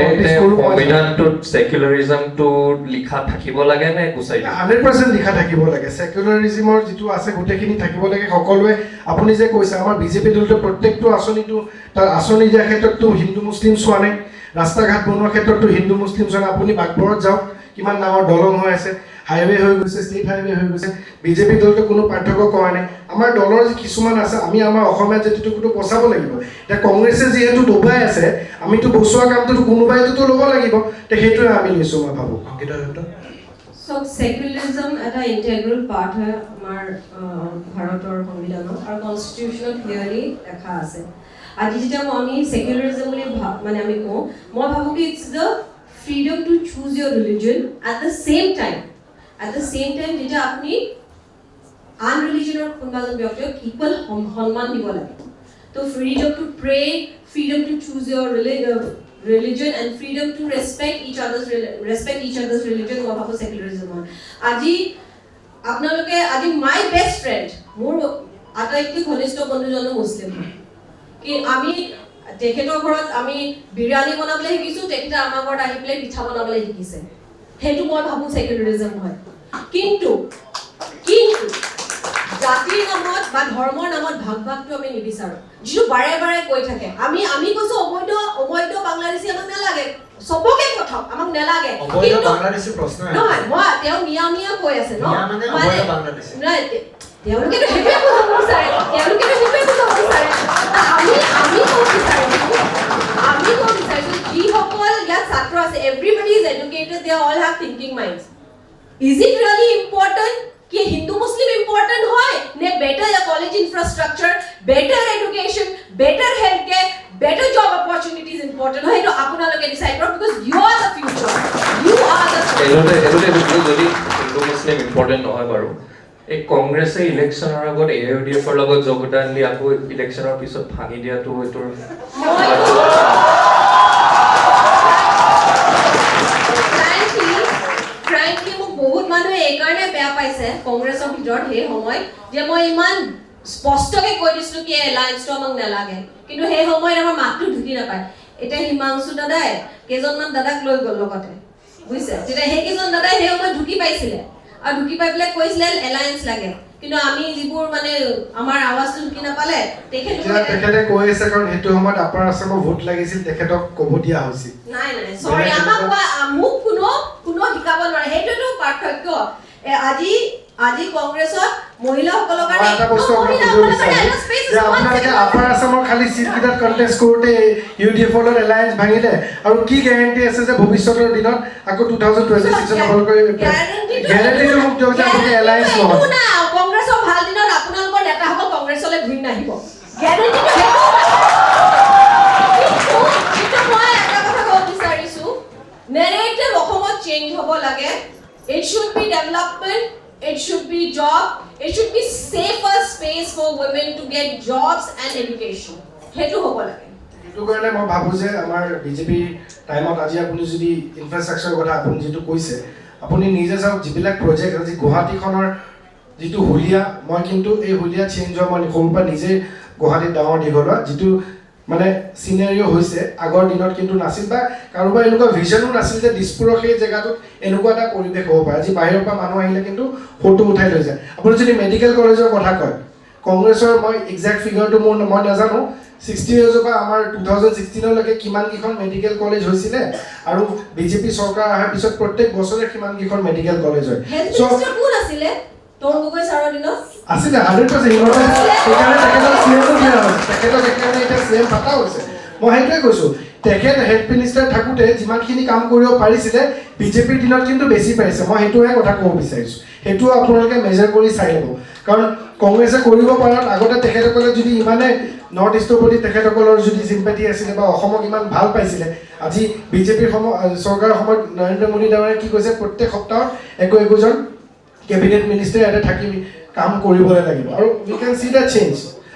সংবিধানটোত ছেকুলাৰিজমটো লিখা থাকিব লাগে নে গুচাই 100% লিখা থাকিব লাগে। ছেকুলাৰিজিমৰ যিটো আছে গোটেইখিনি থাকিব লাগে। সকলোৱে আপুনি যে কৈছে আমাৰ বিজেপি দলটো প্ৰত্যেকটো আঁচনিটো তাৰ আঁচনি দিয়াৰ ক্ষেত্ৰততো হিন্দু মুছলিম চোৱা নাই, ৰাস্তা ঘাট বনোৱাৰ ক্ষেত্ৰততো হিন্দু মুছলিম চোৱা নাই। আপুনি বাগবৰত যাওক, কিমান ডাঙৰ দলং হৈ আছে, হাইৱে হৈ গৈছে, ষ্টেট হাইৱে হৈ গৈছে। বিজেপি দলটো কোনো পাৰ্থক্য কৰা নাই। আমাৰ দলৰ যি কিছুমান আছে, আমি আমাৰ অসমীয়া জাতিটোকতো বচাব লাগিব। এতিয়া কংগ্ৰেছে যিহেতু ডুবাই আছে, আমিতো বচোৱা কামটোতো কোনোবাইতো ল'ব লাগিব, সেইটোৱে আমি লৈছোঁ মই ভাবোঁ। So secularism এটা integral part হয় আমাৰ ভাৰতৰ সংবিধানত, আৰু কনষ্টিটিউচনত ক্লিয়াৰলি লেখা আছে। আজি যেতিয়া আমি secularism বুলি মানে আমি কওঁ, মই ভাবোঁ কি it's the freedom to choose your religion at the same time যেতিয়া আপুনি আন ৰিলিজনৰ কোনোবা এজন ব্যক্তিক ইকুৱেল সন্মান দিব লাগে। তো freedom to pray, freedom to choose your religion and freedom to respect each other's religion মই ভাবোঁ secularism হয়। আজি আপোনালোকে my best friend, মোৰ আটাইতকৈ ঘনিষ্ঠ বন্ধুজনো মুছলিম হয়। কি আমি তেখেতৰ ঘৰত আমি বিৰিয়ানী বনাবলৈ শিকিছোঁ, তেখেতে আমাৰ ঘৰত আহি পেলাই পিঠা বনাবলৈ শিকিছে। সেইটো মই ভাবোঁ secularism হয়। কিন্তু জাতিৰ নামত বা ধৰ্মৰ নামত ভাগটো আমি নিবিচাৰোঁ, যিটো বাৰে বাৰে কৈ থাকে। আমি কৈছোঁ অবৈধ বাংলাদেশী আমাক নালাগে, চবকে পঠাওক, আমাক নালাগে। নহয়, মই তেওঁ মিয়া কৈ আছে ন, নাই তেওঁলোকেতো সেইটোৱে বুজাব বিচাৰে, আমি ক'ব বিচাৰিছোঁ যিসকল ইয়াত ছাত্ৰ আছে, everybody is educated, they all have thinking minds. Is it really important कि हिंदू मुस्लिम important होय ने better college infrastructure, better education, better healthcare, better job opportunities important होय तो আপোনালোকে decide কৰক, because you are the future, you are the future। যদি হিন্দু মুছলিম important নহয় বাৰু, এই কংগ্ৰেছে ইলেকশ্যনৰ আগত AIUDFৰ লগত যোগদান দি আকৌ ইলেকশ্যনৰ পিছত ভাঙি দিয়াটো এইটোৰ বহুত মানুহে এইকাৰণে বেয়া পাইছে কংগ্ৰেছৰ ভিতৰত সেই সময় যে মই ইমান স্পষ্টকৈ কৈ দিছিলোঁ কি এলায়েন্সটো আমাক নালাগে, কিন্তু সেই সময়ত আমাৰ মাতটো ঢুকি নাপায়। এতিয়া হিমাংশু দাদাই কেইজনমান দাদাক লৈ গ'ল লগতে, বুজিছে? তেতিয়া সেইকেইজন দাদাই সেই সময়ত ঢুকি পাইছিলে, আৰু ঢুকি পাই পেলাই কৈছিলে এলায়েন্স লাগে, কিন্তু আমি যিবোৰ মানে আমাৰ আৱাজটো ঢুকি নাপালে তেখেতে কৈ আছে, কাৰণ সেইটো সময়ত আপাৰ আছামৰ ভোট লাগিছিল, তেখেতক ক'ব দিয়া হৈছিল। নাই চৰি, মোক কোনো শিকাব নোৱাৰে, সেইটোতো পাৰ্থক্য। আজি কংগ্ৰেছত মহিলাসকলৰ কাৰণে আপোনালোকে আপাৰ আছামৰ খালি চিটকেইটাত কণ্টেষ্ট কৰোঁতে UDFৰ লগত এলায়েন্স ভাঙিলে, আৰু কি গেৰেণ্টি আছে যে ভৱিষ্যতৰ দিনত আকৌ 2026 গেৰেণ্টিটো মোক দিয়ক যে আপোনালোকে এলায়েন্স নহয়। কংগ্ৰেছৰ ভাল দিনত আপোনালোকৰ নেতাসকল কংগ্ৰেছলৈ ঘূৰি নাহিব, গেৰেণ্টিটো সেইটো। মই এটা কথা ক'ব বিচাৰিছোঁ, নেৰেটিভ অসমত চেঞ্জ হ'ব লাগে। It should be development, it should be job, it should be safer space for women to get jobs and education. হেতু হ'ব লাগে। সেইটো কাৰণে মই ভাবোঁ যে আমাৰ বিজেপি টাইমত আজি আপুনি যদি ইনফ্ৰাষ্ট্ৰাকচাৰৰ কথা আপুনি যিটো কৈছে, আপুনি নিজে চাওক যিবিলাক প্ৰজেক্ট আজি গুৱাহাটীখনৰ যিটো হুলীয়া, মই কিন্তু এই হুলীয়া চেঞ্জ হোৱা মই সৰুৰ পৰা নিজে গুৱাহাটীত ডাঙৰ দীঘল হোৱা, যিটো মানে চিনেৰিঅ' হৈছে আগৰ দিনত কিন্তু নাছিল, বা কাৰোবাৰ এনেকুৱা ভিজনো নাছিল যে দিছপুৰৰ সেই জেগাটোত এনেকুৱা এটা পৰিৱেশ হ'ব পাৰে। আজি বাহিৰৰ পৰা মানুহ আহিলে কিন্তু ফটো উঠাই লৈ যায়। আপুনি যদি মেডিকেল কলেজৰ কথা কয়, কংগ্ৰেছৰ মই এক্সাক্ট ফিগাৰটো মই নাজানো, 60 yearsৰ পৰা আমাৰ 2016লৈকে কিমানকেইখন মেডিকেল কলেজ হৈছিলে, আৰু বিজেপি চৰকাৰ অহাৰ পিছত প্ৰত্যেক বছৰে কিমানকেইখন মেডিকেল কলেজ হয়। আছিলে 100%, সেইকাৰণে তেখেতক CMও দিয়া হৈছে, তেখেতক সেইকাৰণে এতিয়া CM পাতা হৈছে। মই সেইটোৱে কৈছোঁ, তেখেত হেল্থ মিনিষ্টাৰ থাকোঁতে যিমানখিনি কাম কৰিব পাৰিছিলে বিজেপিৰ দিনত কিন্তু বেছি পাৰিছে। মই সেইটোহে কথা ক'ব বিচাৰিছোঁ, সেইটোও আপোনালোকে মেজাৰ কৰি চাই ল'ব। কাৰণ কংগ্ৰেছে কৰিব পৰাত আগতে তেখেতসকলে যদি ইমানে নৰ্থ ইষ্টৰ প্ৰতি তেখেতসকলৰ যদি চিম্পেথি আছিলে বা অসমক ইমান ভাল পাইছিলে, আজি বিজেপিৰ চৰকাৰৰ সময়ত নৰেন্দ্ৰ মোদী ডাঙৰীয়াই কি কৈছে, প্ৰত্যেক সপ্তাহত একোজন কেবিনেট মিনিষ্টাৰ ইয়াতে থাকি কাম কৰিবলৈ লাগিব আৰু we can see the change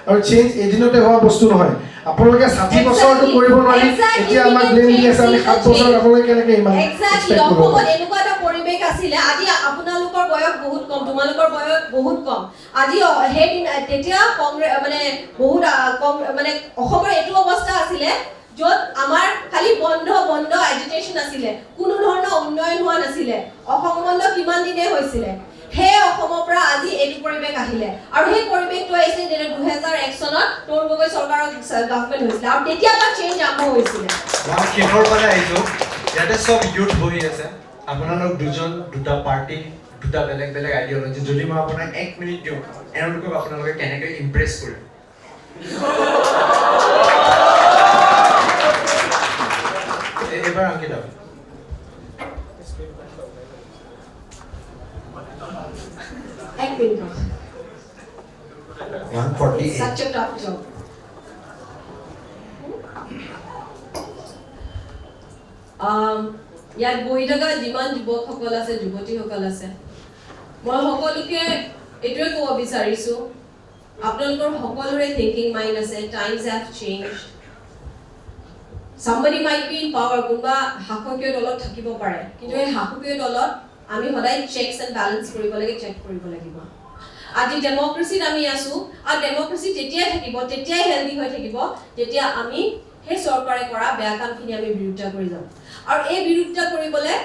আৰু চেঞ্জ এদিনতে হোৱা বস্তু নহয় আপোনালোকে 60 বছৰটো কৰিব নোৱাৰি এতিয়া আমাক ব্লেম দি আছে আমি 7 বছৰ আপোনালোকে কেনেকৈ ইমান এক্সাক্টলি অসমত এনেকুৱা এটা পৰিৱেশ আছিলে আজি আপোনালোকৰ বয়স বহুত কম তোমালোকৰ বয়স বহুত কম আজি সেইদিন তেতিয়া কংগ্ৰেছ মানে বহুত কম মানে অসমৰ এইটো অৱস্থা আছিলে য'ত আমাৰ খালি বন্ধ এডুকেশ্যন আছিলে কোনো ধৰণৰ উন্নয়ন হোৱা নাছিলে অসম বন্ধ কিমান দিনে হৈছিলে সেই অসমৰ পৰা আজি এইটো পৰিৱেশ আহিলে আৰু সেই পৰিৱেশটো আহিছিলে যেনে 2001 চনত তৰুণ গগৈ চৰকাৰৰ গভৰ্ণমেণ্ট হৈছিলে আৰু তেতিয়াৰ পৰা চেঞ্জ আৰম্ভ হৈছিলে মই শেষৰ ফালে আহিছোঁ ইয়াতে চব ইউথ বহি আছে আপোনালোক দুটা পাৰ্টি দুটা বেলেগ বেলেগ আইডিঅলজি যদি মই আপোনাক 1 মিনিট দিওঁ এওঁলোকক আপোনালোকে কেনেকৈ ইমপ্ৰেছ কৰিব এবাৰ অংকিতা এক minute 148 such a tough job ইয়াত বহি থকা যিমান যুৱকসকল আছে যুৱতীসকল আছে মই সকলোকে এইটোৱে ক'ব বিচাৰিছোঁ আপোনালোকৰ সকলোৰে থিংকিং মাইণ্ড আছে times have changed somebody might be in power কোনোবা শাসকীয় দলত থাকিব পাৰে কিন্তু এই শাসকীয় দলত আমি সদায় চেকছ এণ্ড বেলেঞ্চ কৰিব লাগে চেক কৰিব লাগিব আজি ডেমক্ৰেসিত আমি আছো আৰু ডেমক্ৰেসি তেতিয়াই থাকিব তেতিয়াই হেলদি হৈ থাকিব যেতিয়া আমি সেই চৰকাৰে কৰা বেয়া কামখিনি আমি বিৰোধিতা কৰি যাম আৰু এই বিৰোধিতা কৰিবলৈ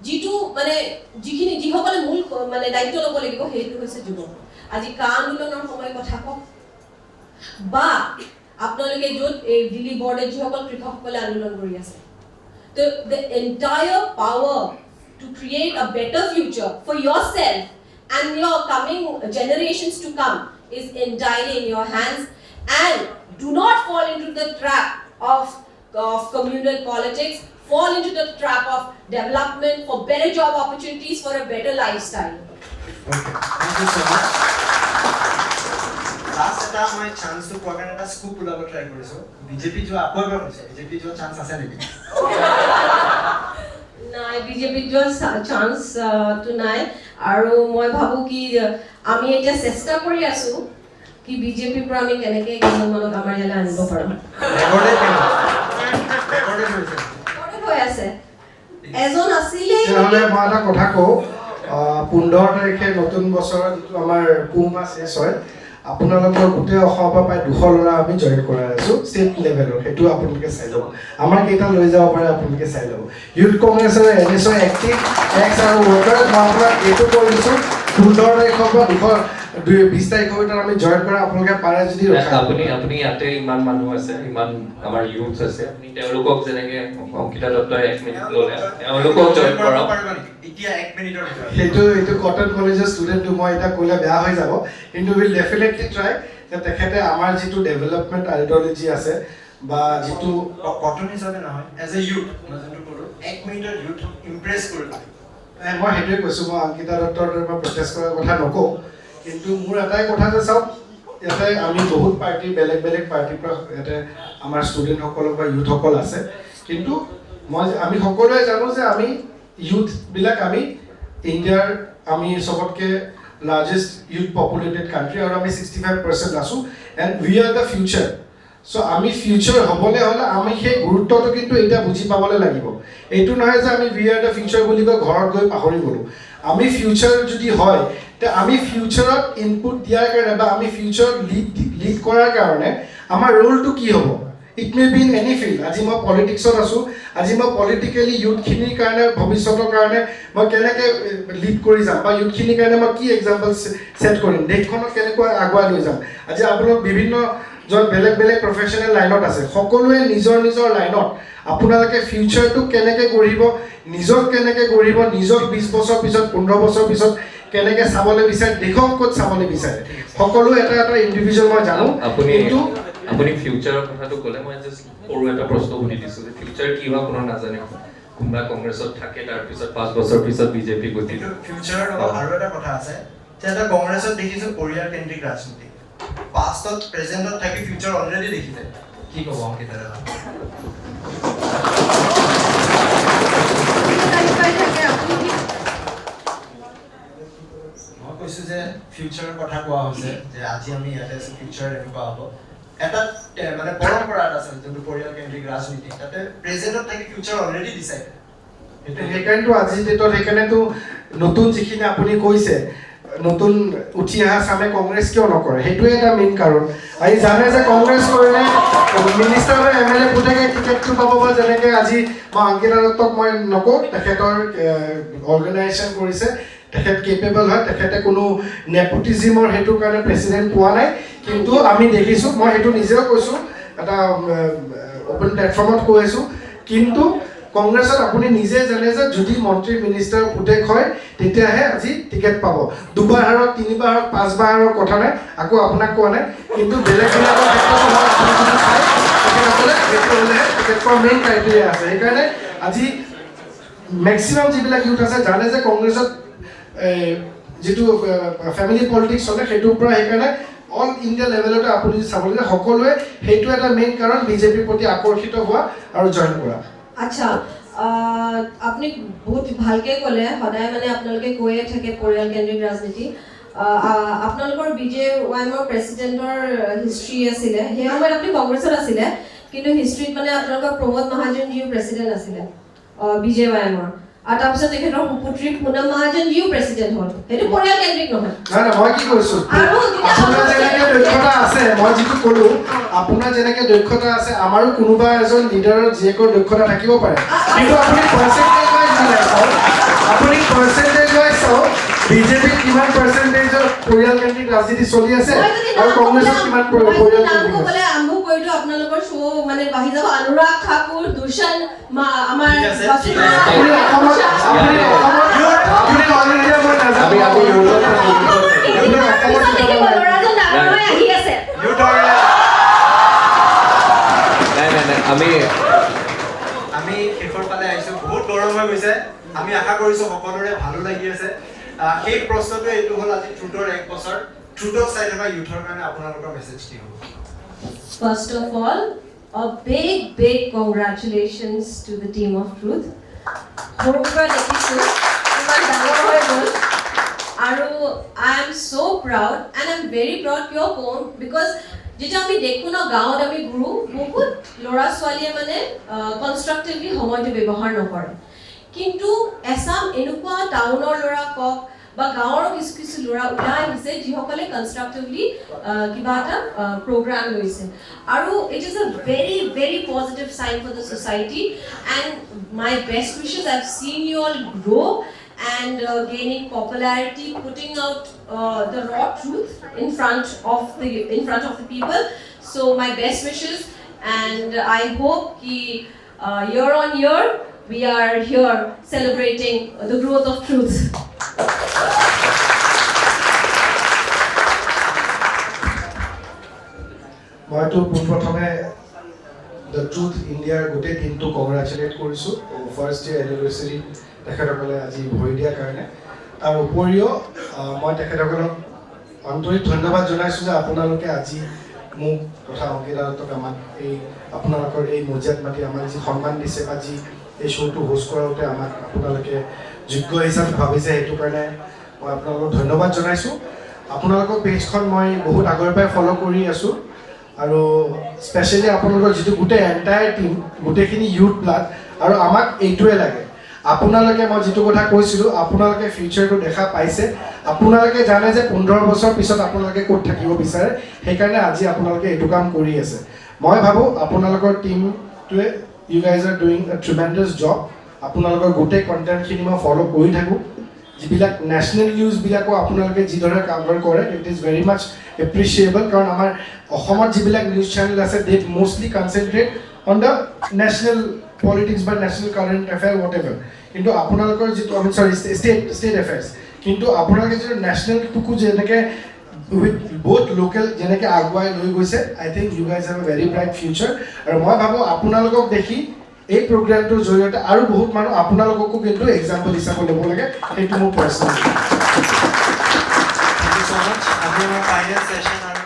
যিটো মানে যিসকলে মূল মানে দায়িত্ব ল'ব লাগিব সেইটো হৈছে যুৱক আজি কা আন্দোলনৰ সময় কথা কওক বা আপোনালোকে য'ত এই দিল্লী বৰ্ডে যিসকল কৃষকসকলে আন্দোলন কৰি আছে তো the entire power to create a better future for yourself and your coming generations to come is entirely in your hands and do not fall into the trap of communal politics fall into the trap of development for better job opportunities for a better lifestyle okay thank you so much last এটা মই chance to পোৱাৰ কাৰণে এটা scoop ওলাব try কৰিছোঁ BJP যোৱা আকৌ এবাৰ হৈছে বিজেপি যোৱা চান্স আছে নেকি নাই বিজেপি যোৱা চান্স তো নাই আৰু মই ভাবো কি আমি এতিয়া চেষ্টা কৰি আছো কি বিজেপিৰ পৰা আমি কেনেকৈ মানুহক আমাৰ ইয়ালৈ আনিব পাৰোঁ ৰেকৰ্ডেড হৈ আছে এজন আছিলেই তেতিয়াহ'লে মই এটা কথা কওঁ 15 তাৰিখে নতুন বছৰত যিটো আমাৰ পুহ মাহ শেষ হয় আপোনালোকৰ গোটেই অসমৰ পৰা প্ৰায় 200 ল'ৰা আমি জইন কৰাই আছোঁ ষ্টেট লেভেলৰ সেইটো আপোনালোকে চাই ল'ব আমাৰ কেইটা লৈ যাব পাৰে আপোনালোকে চাই ল'ব ইউথ কংগ্ৰেছৰ NSO এক্টিভ এক্স আৰু ৱৰ্কাৰ মই আপোনাক এইটো কৈ দিছোঁ 15 তাৰিখৰ পৰা 20 তাৰিখৰ ভিতৰত আমি জইন কৰা আপোনালোকে পাৰে যদি আপুনি ইয়াতে ইমান মানুহ আছে ইমান আমাৰ ইউথ আছে আপুনি তেওঁলোকক যেনেকে অংকিতা দত্তই 1 মিনিট ল'লে তেওঁলোকক জইন কৰা এতিয়া 1 মিনিটৰ ভিতৰত এইটো কটন কলেজৰ ষ্টুডেণ্টটো মই এটা ক'লে বেয়া হৈ যাব কিন্তু উইল ডেফিনেটলি ট্ৰাই যে তেখেতে আমাৰ যিটো ডেভেলপমেণ্ট আইডিঅলজি আছে বা যিটো কটন হিচাপে নহয় এজ এ ইউথ মই যোনটো ক'লোঁ 1 মিনিটৰ ইউথ ইমপ্ৰেছ কৰিব মই সেইটোৱে কৈছোঁ মই অংকিতা দত্তৰ দৰে মই প্ৰটেষ্ট কৰাৰ কথা নকওঁ কিন্তু মোৰ এটাই কথা যে চাওক ইয়াতে আমি বহুত পাৰ্টি বেলেগ বেলেগ পাৰ্টিৰ পৰা ইয়াতে আমাৰ ষ্টুডেণ্টসকল বা ইউথসকল আছে কিন্তু আমি সকলোৱে জানো যে আমি ইউথবিলাক আমি ইণ্ডিয়াৰ আমি চবতকৈ লাৰ্জেষ্ট ইউথ পপুলেটেড কাণ্ট্ৰি আৰু আমি 65% আছোঁ and we are the future so' আমি ফিউচাৰ হ'বলৈ হ'লে আমি সেই গুৰুত্বটো কিন্তু এতিয়া বুজি পাবলৈ লাগিব এইটো নহয় যে আমি উই আৰ দ্য ফিউচাৰ বুলি কৈ ঘৰত গৈ পাহৰি গ'লোঁ আমি ফিউচাৰ যদি হয় তে আমি ফিউচাৰত ইনপুট দিয়াৰ কাৰণে বা আমি ফিউচাৰত লিড কৰাৰ কাৰণে আমাৰ ৰোলটো কি হ'ব it may be in any field আজি মই পলিটিক্সত আছোঁ আজি মই পলিটিকেলি ইউথখিনিৰ কাৰণে ভৱিষ্যতৰ কাৰণে মই কেনেকৈ লিড কৰি যাম বা ইউথখিনিৰ কাৰণে মই কি এক্সাম্পল ছেট কৰিম দেশখনক কেনেকৈ আগুৱাই লৈ যাম আজি আপোনালোক বিভিন্নজন বেলেগ বেলেগ প্ৰফেশ্যনেল লাইনত আছে সকলোৱে নিজৰ নিজৰ লাইনত আপোনালোকে ফিউচাৰটো কেনেকৈ গঢ়িব নিজক কেনেকৈ গঢ়িব নিজক 20 বছৰ পিছত 15 বছৰ পিছত কেনেকৈ চাবলৈ বিচাৰে দেশক ক'ত চাবলৈ বিচাৰে সকলো এটা এটা ইণ্ডিভিজুৱেল মই জানো কিন্তু আপুনি ফিউচাৰৰ কথাটো ক'লে মই জাষ্ট সৰু এটা প্ৰশ্ন সুধি দিছোঁ যে ফিউচাৰ কি হয় কোনো নাজানে কোনোবা কংগ্ৰেছত থাকে তাৰপিছত 5 বছৰ পিছত বিজেপি গতি ফিউচাৰৰ লগত আৰু এটা কথা আছে যে এটা কংগ্ৰেছত দেখিছোঁ পৰিয়াল কেন্দ্ৰিক ৰাজনীতি পাষ্টত প্ৰেজেণ্টত থাকি ফিউচাৰ অলৰেডি দেখিছে কি ক'ব অংকিতা দাদা মই কৈছোঁ যে ফিউচাৰৰ কথা কোৱা হৈছে যে আজি আমি ইয়াতে আছোঁ ফিউচাৰ এনেকুৱা হ'ব এটা মানে পৰম্পৰা এটা আছে যোনটো পৰিয়াল কেন্দ্ৰিক ৰাজনীতি তাতে প্ৰেজেণ্টত থাকি ফিউচাৰ অলৰেডি ডিচাইড সেইকাৰণেতো আজিৰ ডেটত সেইকাৰণেতো নতুন যিখিনি আপুনি কৈছে নতুন উঠি অহা চামে কংগ্ৰেছ কিয় নকৰে সেইটোৱে এটা মেইন কাৰণ আজি জানে যে কংগ্ৰেছ কৰিলে মিনিষ্টাৰ বা এম এল এ পুতেকে টিকেটটো পাব বা যেনেকৈ আজি মই অংকিতা দত্তক মই নকওঁ তেখেতৰ অৰ্গেনাইজেশ্যন কৰিছে তেখেত কেপেবল হয় তেখেতে কোনো নেপোটিজিমৰ সেইটোৰ কাৰণে প্ৰেচিডেণ্ট পোৱা নাই কিন্তু আমি দেখিছোঁ মই সেইটো নিজেও কৈছোঁ এটা অপেন প্লেটফৰ্মত কৈ আছোঁ কিন্তু কংগ্ৰেছত আপুনি নিজে জানে যে যদি মন্ত্ৰী মিনিষ্টাৰ পুতেক হয় তেতিয়াহে আজি টিকেট পাব দুবাৰ হাৰক তিনিবাৰ হাৰক পাঁচবাৰ হাৰক কথা নাই আকৌ আপোনাক কোৱা নাই কিন্তু বেলেগবিলাকৰ ক্ষেত্ৰত সেইটো হ'লে টিকেট পোৱাৰ মেইন ক্ৰাইটেৰিয়া আছে সেইকাৰণে আজি মেক্সিমাম যিবিলাক ইউথ আছে জানে যে কংগ্ৰেছত যিটো ফেমিলি পলিটিক্স চলে সেইটোৰ পৰা সেইকাৰণে অল ইণ্ডিয়া লেভেলতে আপুনি চাবলৈ সকলোৱে সেইটো এটা মেইন কাৰণ বিজেপিৰ প্ৰতি আকৰ্ষিত হোৱা আৰু জইন কৰা আচ্ছা আপুনি বহুত ভালকৈ ক'লে সদায় মানে আপোনালোকে কৈয়ে থাকে পৰিয়াল কেন্দ্ৰিক ৰাজনীতি আপোনালোকৰ BJYMৰ প্ৰেচিডেণ্টৰ হিষ্ট্ৰী আছিলে সেই সময়ত আপুনি কংগ্ৰেছত আছিলে কিন্তু হিষ্ট্ৰীত মানে আপোনালোকৰ প্ৰমোদ মহাজনজীও প্ৰেচিডেণ্ট আছিলে BJYMৰ আৰু তাৰপিছত তেখেতৰ সুপুত্ৰী পুনম মহাজনজীও প্ৰেচিডেণ্ট হ'ল সেইটো পৰিয়াল কেন্দ্ৰিক নহয় নাই মই কি কৈছোঁ আপোনাৰ যেনেকৈ দক্ষতা আছে মই যিটো ক'লোঁ আপোনাৰ যেনেকৈ দক্ষতা আছে আমাৰো কোনোবা এজন লিডাৰৰ জীয়েকৰ দক্ষতা থাকিব পাৰে কিন্তু আপুনি পাৰ্চেণ্টেজ ৱাইজ মিলাই চাওক আপুনি পাৰ্চেণ্টেজ ৱাইজ চাওক বিজেপিত কিমান পাৰ্চেণ্টেজৰ পৰিয়াল কেন্দ্ৰিক ৰাজনীতি চলি আছে আৰু কংগ্ৰেছত কিমান পৰিয়াল কেন্দ্ৰিক আছে আৰম্ভ কৰিতো আপোনালোকৰ শ্ব' মানে বাঢ়ি যাব অনুৰাগ ঠাকুৰ দুষণ আমাৰ আমি শেষৰ ফালে আহিছোঁ বহুত গৰম হৈ গৈছে আমি আশা কৰিছোঁ সকলোৰে ভালো লাগি আছে সেই প্ৰশ্নটো এইটো হ'ল আজি ট্ৰুথৰ 1 বছৰ ট্ৰুথক চাই থকা ইউথৰ কাৰণে আপোনালোকৰ মেছেজ কি হ'ব First of all, a big congratulations to the team of Truth. I am so proud and I am very proud because যেতিয়া আমি দেখো না গাঁৱত আমি ঘূৰো বহুত ল'ৰা ছোৱালীয়ে মানে কনষ্ট্ৰাক্টিভলি সময়টো ব্যৱহাৰ নকৰে কিন্তু এছাম এনেকুৱা টাউনৰ ল'ৰা কওক বা গাঁৱৰ কিছু ল'ৰা ওলাই আহিছে যিসকলে কনষ্ট্ৰাক্টিভলি কিবা এটা প্ৰগ্ৰাম লৈছে আৰু it is a very positive sign for the society and my best wishes. I've seen you all grow and gaining popularity, putting out the raw truth in front of the people. So my best wishes and I hope year on year we are here celebrating the growth of truth. মইতো পোনপ্ৰথমে the truth ইণ্ডিয়াৰ গোটেই টিমটো congratulate কৰিছোঁ first year anniversary তেখেতসকলে আজি ভৰি দিয়াৰ কাৰণে তাৰ উপৰিও মই তেখেতসকলক আন্তৰিক ধন্যবাদ জনাইছোঁ যে আপোনালোকে আজি মোক তথা অংকিতা দত্তক আমাক এই আপোনালোকৰ এই মজিয়াত মাতি আমাক যি সন্মান দিছে আজি এই শ্ব'টো হোষ্ট কৰাওঁতে আমাক আপোনালোকে যোগ্য হিচাপে ভাবিছে সেইটো কাৰণে মই আপোনালোকক ধন্যবাদ জনাইছোঁ আপোনালোকৰ পেজখন মই বহুত আগৰ পৰাই ফ'ল' কৰি আছোঁ আৰু স্পেচিয়েলি আপোনালোকৰ যিটো গোটেই এণ্টায়াৰ টিম গোটেইখিনি ইউথ ব্লাড আৰু আমাক এইটোৱে লাগে আপোনালোকে মই যিটো কথা কৈছিলোঁ আপোনালোকে ফিউচাৰটো দেখা পাইছে আপোনালোকে জানে যে 15 বছৰ পিছত আপোনালোকে ক'ত থাকিব বিচাৰে সেইকাৰণে আজি আপোনালোকে এইটো কাম কৰি আছে মই ভাবোঁ আপোনালোকৰ টিমটোৱে you guys are doing a tremendous job আপোনালোকৰ গোটেই কণ্টেণ্টখিনি মই ফ'ল' কৰি থাকোঁ যিবিলাক নেশ্যনেল নিউজবিলাকো আপোনালোকে যিদৰে কাভাৰ কৰে it is very much appreciable কাৰণ আমাৰ অসমত যিবিলাক নিউজ চেনেল আছে they mostly concentrate on the national politics বা national current affair whatever কিন্তু আপোনালোকৰ যিটো আমি চৰি ষ্টেট এফেয়াৰ্ছ কিন্তু আপোনালোকে যিটো নেশ্যনেলটোকো যেনেকৈ উইথ বহুত লোকেল যেনেকৈ আগুৱাই লৈ গৈছে I think you guys have a very bright future আৰু মই ভাবোঁ আপোনালোকক দেখি এই প্ৰগ্ৰামটোৰ জৰিয়তে আৰু বহুত মানুহ আপোনালোককো কিন্তু এক্সাম্পল হিচাপে ল'ব লাগে সেইটো মোৰ পাৰ্চনেল থ্যাংক ইউ সো মাচ আমি আমাৰ ফাইনেল সেশন